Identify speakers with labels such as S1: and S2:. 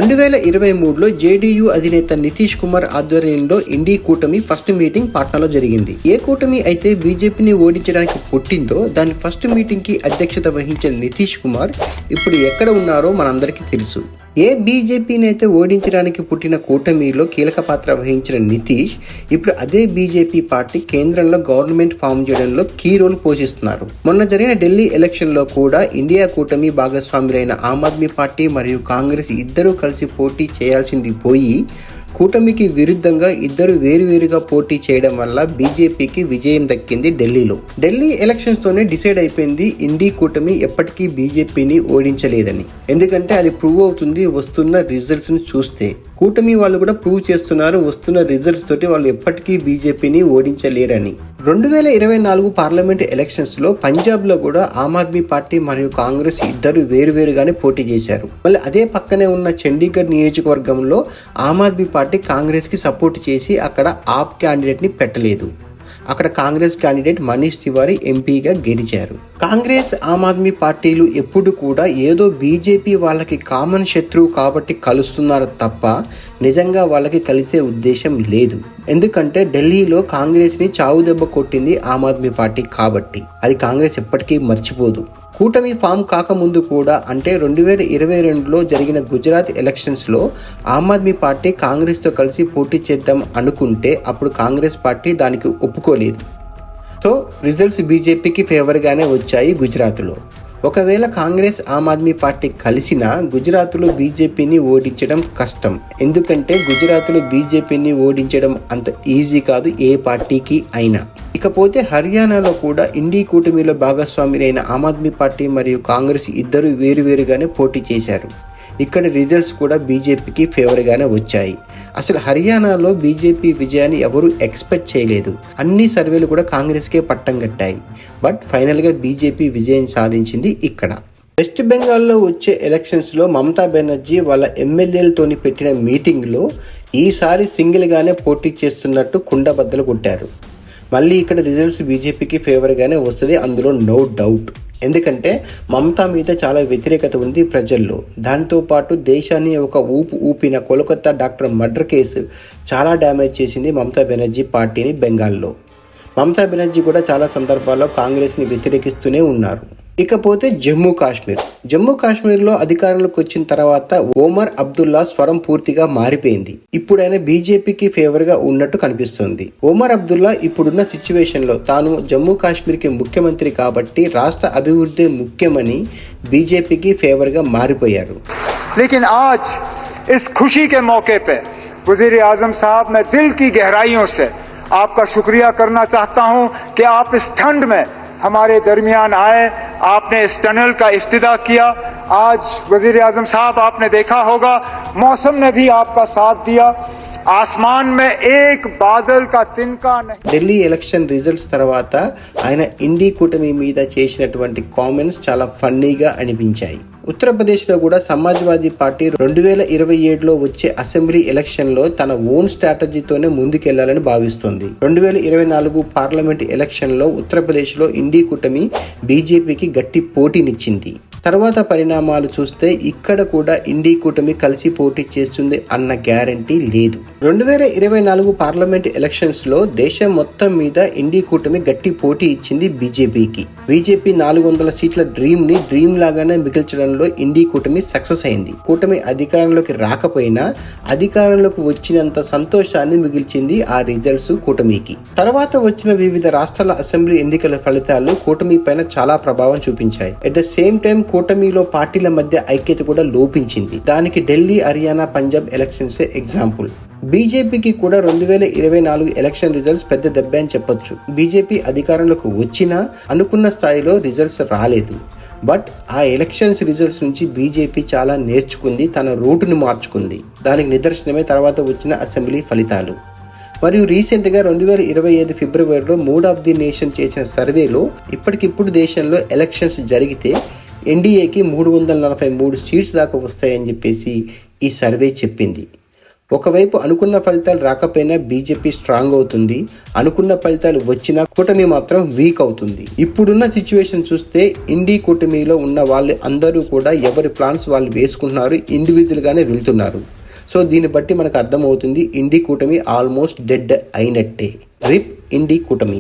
S1: 2023లో JDU అధినేత నితీష్ కుమార్ ఆధ్వర్యంలో ఇండీ కూటమి ఫస్ట్ మీటింగ్ పాట్నాలో జరిగింది. ఏ కూటమి అయితే బీజేపీని ఓడించడానికి పుట్టిందో దాని ఫస్ట్ మీటింగ్ కి అధ్యక్షత వహించిన నితీష్ కుమార్ ఇప్పుడు ఎక్కడ ఉన్నారో మనందరికీ తెలుసు. ఏ బీజేపీని అయితే ఓడించడానికి పుట్టిన కూటమిలో కీలక పాత్ర వహించిన నితీష్ ఇప్పుడు అదే బీజేపీ పార్టీ కేంద్రంలో గవర్నమెంట్ ఫామ్ చేయడంలో కీ రోల్ పోషిస్తున్నారు. మొన్న జరిగిన ఢిల్లీ ఎలక్షన్ లో కూడా ఇండియా కూటమి భాగస్వాములైన ఆమ్ ఆద్మీ పార్టీ మరియు కాంగ్రెస్ ఇద్దరూ కలిసి పోటీ చేయాల్సింది పోయి కూటమికి విరుద్ధంగా ఇద్దరు వేరువేరుగా పోటీ చేయడం వల్ల బీజేపీకి విజయం దక్కింది ఢిల్లీలో. ఢిల్లీ ఎలక్షన్స్ తోనే డిసైడ్ అయిపోయింది ఇండీ కూటమి ఎప్పటికీ బీజేపీని ఓడించలేదని. ఎందుకంటే అది ప్రూవ్ అవుతుంది వస్తున్న రిజల్ట్స్ ని చూస్తే. కూటమి వాళ్ళు కూడా ప్రూవ్ చేస్తున్నారు వస్తున్న రిజల్ట్స్ తోటి వాళ్ళు ఎప్పటికీ బీజేపీని ఓడించలేరని. 2024 పార్లమెంట్ ఎలక్షన్స్ లో పంజాబ్ లో కూడా ఆమ్ ఆద్మీ పార్టీ మరియు కాంగ్రెస్ ఇద్దరు వేరువేరుగానే పోటీ చేశారు. మళ్ళీ అదే పక్కనే ఉన్న చండీగఢ్ నియోజకవర్గంలో ఆమ్ ఆద్మీ పార్టీ కాంగ్రెస్ కి సపోర్ట్ చేసి అక్కడ ఆప్ క్యాండిడేట్ ని పెట్టలేదు. అక్కడ కాంగ్రెస్ క్యాండిడేట్ మనీష్ తివారీ ఎంపీగా గెలిచారు. కాంగ్రెస్ ఆమ్ ఆద్మీ పార్టీలు ఎప్పుడు కూడా ఏదో బీజేపీ వాళ్ళకి కామన్ శత్రువు కాబట్టి కలుస్తున్నారు తప్ప నిజంగా వాళ్ళకి కలిసే ఉద్దేశం లేదు. ఎందుకంటే ఢిల్లీలో కాంగ్రెస్ ని చావు దెబ్బ కొట్టింది ఆమ్ ఆద్మీ పార్టీ కాబట్టి అది కాంగ్రెస్ ఎప్పటికీ మర్చిపోదు. కూటమి ఫామ్ కాకముందు కూడా అంటే 2022లో జరిగిన గుజరాత్ ఎలక్షన్స్లో ఆమ్ ఆద్మీ పార్టీ కాంగ్రెస్తో కలిసి పోటీ చేద్దాం అనుకుంటే అప్పుడు కాంగ్రెస్ పార్టీ దానికి ఒప్పుకోలేదు. సో రిజల్ట్స్ బీజేపీకి ఫేవర్గానే వచ్చాయి గుజరాత్లో. ఒకవేళ కాంగ్రెస్ ఆమ్ ఆద్మీ పార్టీ కలిసినా గుజరాత్లో బీజేపీని ఓడించడం కష్టం. ఎందుకంటే గుజరాత్లో బీజేపీని ఓడించడం అంత ఈజీ కాదు ఏ పార్టీకి అయినా. ఇకపోతే హర్యానాలో కూడా ఇండీ కూటమిలో భాగస్వాములైన ఆమ్ ఆద్మీ పార్టీ మరియు కాంగ్రెస్ ఇద్దరు వేరువేరుగానే పోటీ చేశారు. ఇక్కడ రిజల్ట్స్ కూడా బీజేపీకి ఫేవర్గానే వచ్చాయి. అసలు హర్యానాలో బీజేపీ విజయాన్ని ఎవరూ ఎక్స్పెక్ట్ చేయలేదు. అన్ని సర్వేలు కూడా కాంగ్రెస్కే పట్టం కట్టాయి. బట్ ఫైనల్గా బీజేపీ విజయం సాధించింది ఇక్కడ. వెస్ట్ బెంగాల్లో వచ్చే ఎలక్షన్స్లో మమతా బెనర్జీ వాళ్ళ ఎమ్మెల్యేలతోని పెట్టిన మీటింగ్లో ఈసారి సింగిల్గానే పోటీ చేస్తున్నట్టు కుండబద్దలు కొట్టారు. మళ్ళీ ఇక్కడ రిజల్ట్స్ బీజేపీకి ఫేవర్గానే వస్తుంది, అందులో నో డౌట్. ఎందుకంటే మమతా మీద చాలా వ్యతిరేకత ఉంది ప్రజల్లో. దాంతోపాటు దేశాన్ని ఒక ఊపిన కోల్కతా డాక్టర్ మర్డర్ కేసు చాలా డ్యామేజ్ చేసింది మమతా బెనర్జీ పార్టీని బెంగాల్లో. మమతా బెనర్జీ కూడా చాలా సందర్భాల్లో కాంగ్రెస్ని వ్యతిరేకిస్తూనే ఉన్నారు. ఇకపోతే జమ్మూ కాశ్మీర్లో అధికారంలోకి వచ్చిన తర్వాత ఒమర్ అబ్దుల్లా స్వరం పూర్తిగా మారిపోయింది. ఇప్పుడు ఆయన బీజేపీకి ఫేవర్గా ఉన్నట్టు కనిపిస్తుంది. ఒమర్ అబ్దుల్లా ఇప్పుడున్న సిచ్యువేషన్లో తాను జమ్మూ కాశ్మీర్కి ముఖ్యమంత్రి కాబట్టి రాష్ట్ర అభివృద్ధి ముఖ్యమని బీజేపీకి ఫేవర్గా మారిపోయారు.
S2: लेकिन आज इस खुशी के मौके पे वजीर आजम साहब मैं दिल की गहराइयों से आपका शुक्रिया करना चाहता हूं कि आप इस ठंड में हमारे दरमियान आए, आपने इस टनल का इफ्तिताह किया. आज वजीर आजम साहब आपने देखा होगा मौसम ने भी आपका साथ दिया. ఆస్మాన్ మే ఏక్ బాదల్ కా తిన్కా నహీ.
S1: ఢిల్లీ ఎలక్షన్ రిజల్ట్స్ తర్వాత ఆయన ఇండీ కూటమి మీద చేసినటువంటి కామెంట్స్ చాలా ఫన్నీగా అనిపించాయి. ఉత్తరప్రదేశ్లో కూడా సమాజ్వాదీ పార్టీ 2027లో వచ్చే అసెంబ్లీ ఎలక్షన్లో తన ఓన్ స్ట్రాటజీతోనే ముందుకెళ్లాలని భావిస్తోంది. 2024 పార్లమెంట్ ఎలక్షన్లో ఉత్తరప్రదేశ్లో ఇండీ కూటమి బీజేపీకి గట్టి పోటీనిచ్చింది. తర్వాత పరిణామాలు చూస్తే ఇక్కడ కూడా ఇండీ కూటమి కలిసి పోటీ చేస్తుంది అన్న గ్యారంటీ లేదు. 2024 పార్లమెంట్ ఎలక్షన్స్ లో దేశం మొత్తం మీద ఇండీ కూటమి గట్టి పోటీ ఇచ్చింది బీజేపీకి. బీజేపీ 400 సీట్ల డ్రీమ్ లాగానే మిగిల్చడంలో ఇండీ కూటమి సక్సెస్ అయింది. కూటమి అధికారంలోకి రాకపోయినా అధికారంలోకి వచ్చినంత సంతోషాన్ని మిగిల్చింది ఆ రిజల్ట్స్ కూటమికి. తర్వాత వచ్చిన వివిధ రాష్ట్రాల అసెంబ్లీ ఎన్నికల ఫలితాలు కూటమి పైన చాలా ప్రభావం చూపించాయి. అట్ ద సేమ్ టైం కూటమిలో పార్టీల మధ్య ఐక్యత కూడా లోపించింది. దానికి ఢిల్లీ, హర్యానా, పంజాబ్ ఎలక్షన్స్ ఎగ్జాంపుల్. బీజేపీకి కూడా 2024 ఎలక్షన్ రిజల్ట్స్ పెద్ద దెబ్బ అని చెప్పొచ్చు. బీజేపీ అధికారంలోకి వచ్చినా అనుకున్న స్థాయిలో రిజల్ట్స్ రాలేదు. బట్ ఆ ఎలక్షన్స్ రిజల్ట్స్ నుంచి బీజేపీ చాలా నేర్చుకుంది, తన రూటును మార్చుకుంది. దానికి నిదర్శనమే తర్వాత వచ్చిన అసెంబ్లీ ఫలితాలు. మరియు రీసెంట్గా 2025 ఫిబ్రవరిలో మూడ్ ఆఫ్ ది నేషన్ చేసిన సర్వేలో ఇప్పటికిప్పుడు దేశంలో ఎలక్షన్స్ జరిగితే ఎన్డీఏకి 343 సీట్స్ దాకా వస్తాయని చెప్పేసి ఈ సర్వే చెప్పింది. ఒకవైపు అనుకున్న ఫలితాలు రాకపోయినా బీజేపీ స్ట్రాంగ్ అవుతుంది, అనుకున్న ఫలితాలు వచ్చినా కూటమి మాత్రం వీక్ అవుతుంది. ఇప్పుడున్న సిచ్యువేషన్ చూస్తే ఇండి కూటమిలో ఉన్న వాళ్ళు అందరూ కూడా ఎవరి ప్లాన్స్ వాళ్ళు వేసుకుంటున్నారు, ఇండివిజువల్ గానే వెళ్తున్నారు. సో దీన్ని బట్టి మనకు అర్థమవుతుంది ఇండి కూటమి ఆల్మోస్ట్ డెడ్ అయినట్టే. రిప్ ఇండి కూటమి.